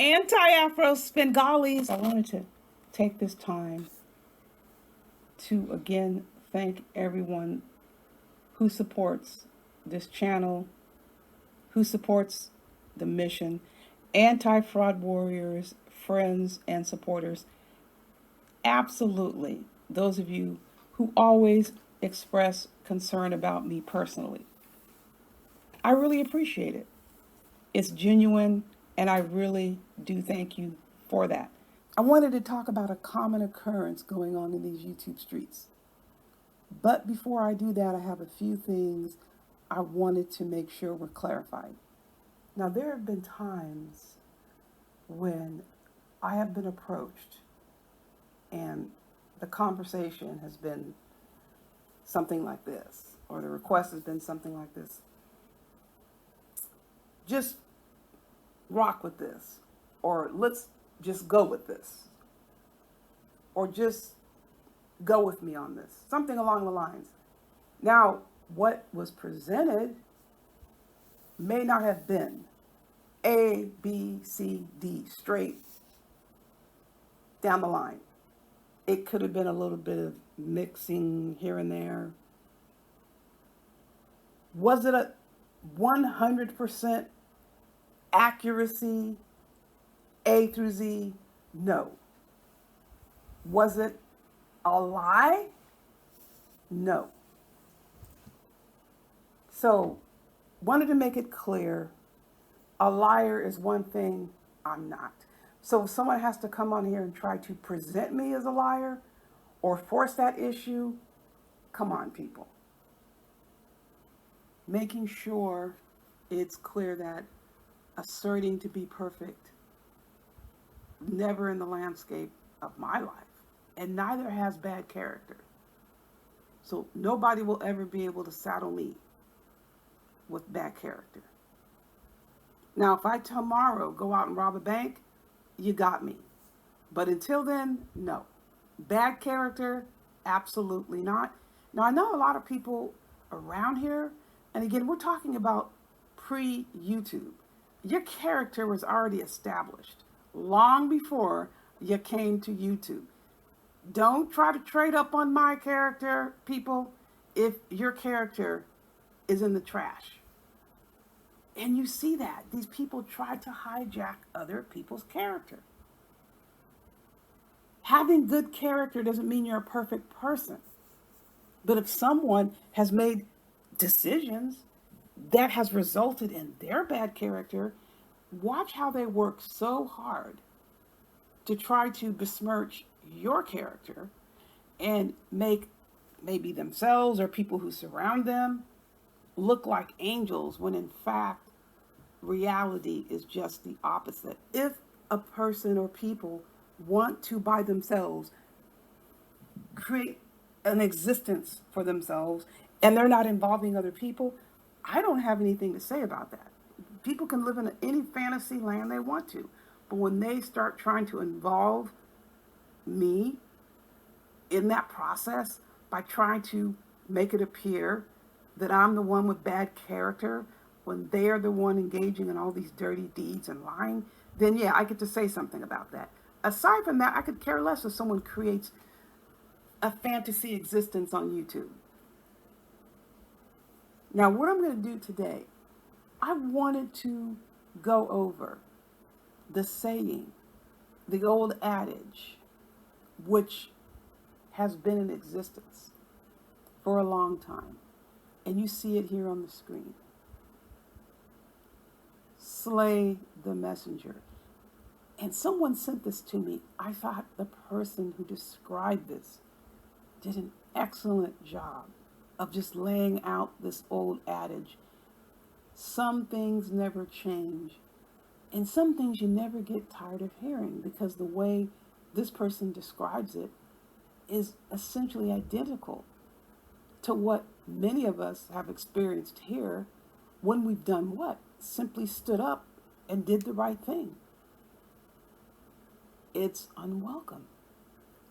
anti-Afro Spengalis. I wanted to take this time to again thank everyone who supports this channel, who supports the mission, anti-fraud warriors, friends, and supporters. Absolutely, those of you who always express concern about me personally. I really appreciate it. It's genuine, and I really do thank you for that. I wanted to talk about a common occurrence going on in these YouTube streets. But before I do that, I have a few things I wanted to make sure were clarified. Now, there have been times when I have been approached and the conversation has been something like this, or the request has been something like this. Just rock with this, or let's just go with this, or just go with me on this, something along the lines. Now, what was presented may not have been A, B, C, D, straight down the line. It could have been a little bit of mixing here and there. Was it a 100% accuracy, A through Z? No. Was it a lie? No. So, wanted to make it clear, a liar is one thing, I'm not. So if someone has to come on here and try to present me as a liar or force that issue, come on, people. Making sure it's clear that asserting to be perfect, never in the landscape of my life, and neither has bad character. So nobody will ever be able to saddle me with bad character. Now, if I tomorrow go out and rob a bank, you got me. But until then, no. Bad character, absolutely not. Now, I know a lot of people around here, and again, we're talking about pre-YouTube. Your character was already established long before you came to YouTube. Don't try to trade up on my character, people, if your character is in the trash. And you see that. These people try to hijack other people's character. Having good character doesn't mean you're a perfect person. But if someone has made decisions that has resulted in their bad character, watch how they work so hard to try to besmirch your character and make maybe themselves or people who surround them look like angels when in fact reality is just the opposite. If a person or people want to by themselves create an existence for themselves and they're not involving other people, I don't have anything to say about that. People can live in any fantasy land they want to, but when they start trying to involve me in that process by trying to make it appear that I'm the one with bad character when they're the one engaging in all these dirty deeds and lying, then yeah, I get to say something about that. Aside from that, I could care less if someone creates a fantasy existence on YouTube. Now, what I'm going to do today, I wanted to go over the saying, the old adage, which has been in existence for a long time. And you see it here on the screen. Slay the messenger. And someone sent this to me. I thought the person who described this did an excellent job of just laying out this old adage. Some things never change, and some things you never get tired of hearing, because the way this person describes it is essentially identical to what many of us have experienced here when we've done what? Simply stood up and did the right thing. It's unwelcome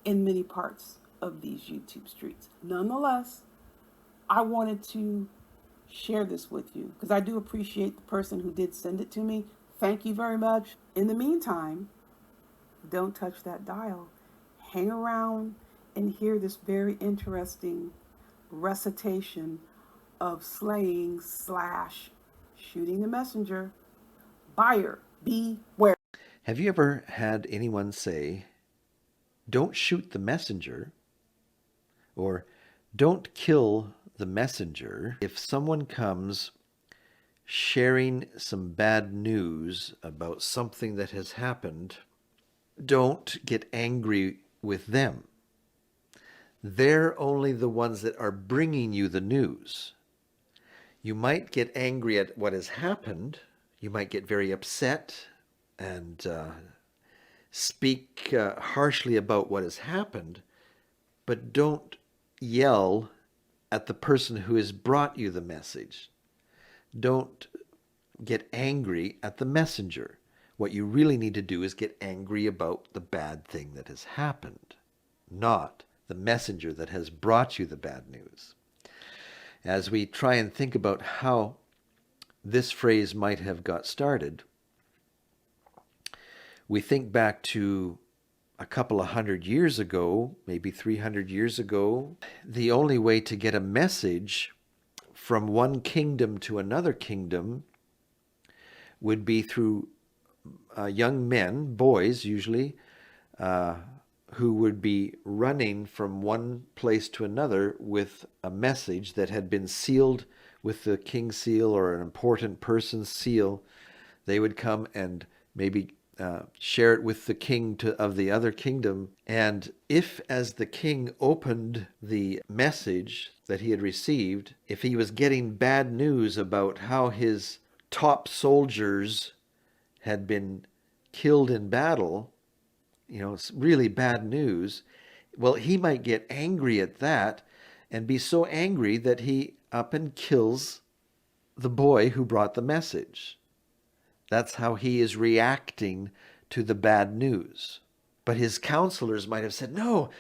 in many parts of these YouTube streets. Nonetheless, I wanted to share this with you because I do appreciate the person who did send it to me. Thank you very much. In the meantime, don't touch that dial. Hang around and hear this very interesting recitation of slaying slash shooting the messenger. Buyer beware. Have you ever had anyone say, "Don't shoot the messenger," or "Don't kill the messenger"? If someone comes sharing some bad news about something that has happened, don't get angry with them. They're only the ones that are bringing you the news. You might get angry at what has happened. You might get very upset and speak harshly about what has happened, but don't yell at the person who has brought you the message. Don't get angry at the messenger. What you really need to do is get angry about the bad thing that has happened, not the messenger that has brought you the bad news. As we try and think about how this phrase might have got started, we think back to a couple of 100 years ago, maybe 300 years ago. The only way to get a message from one kingdom to another kingdom would be through young men, boys usually, who would be running from one place to another with a message that had been sealed with the king's seal or an important person's seal. They would come and maybe share it with the king of the other kingdom. And if, as the king opened the message that he had received, if he was getting bad news about how his top soldiers had been killed in battle, it's really bad news, well, he might get angry at that and be so angry that he up and kills the boy who brought the message. That's how he is reacting to the bad news. But his counselors might have said, "No,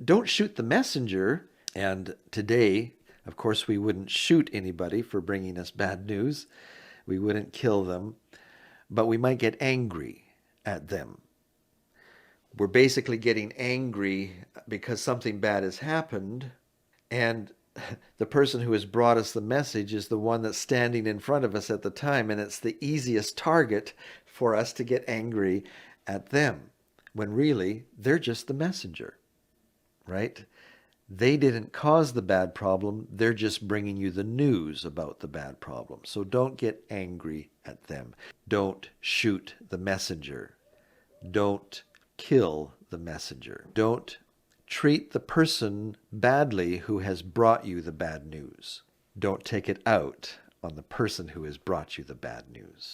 don't shoot the messenger." And today, of course, we wouldn't shoot anybody for bringing us bad news. We wouldn't kill them, but we might get angry at them. We're basically getting angry because something bad has happened, and the person who has brought us the message is the one that's standing in front of us at the time, and it's the easiest target for us to get angry at them, when really they're just the messenger, right? They didn't cause the bad problem. They're just bringing you the news about the bad problem. So don't get angry at them. Don't shoot the messenger. Don't kill the messenger. Don't treat the person badly who has brought you the bad news. Don't take it out on the person who has brought you the bad news.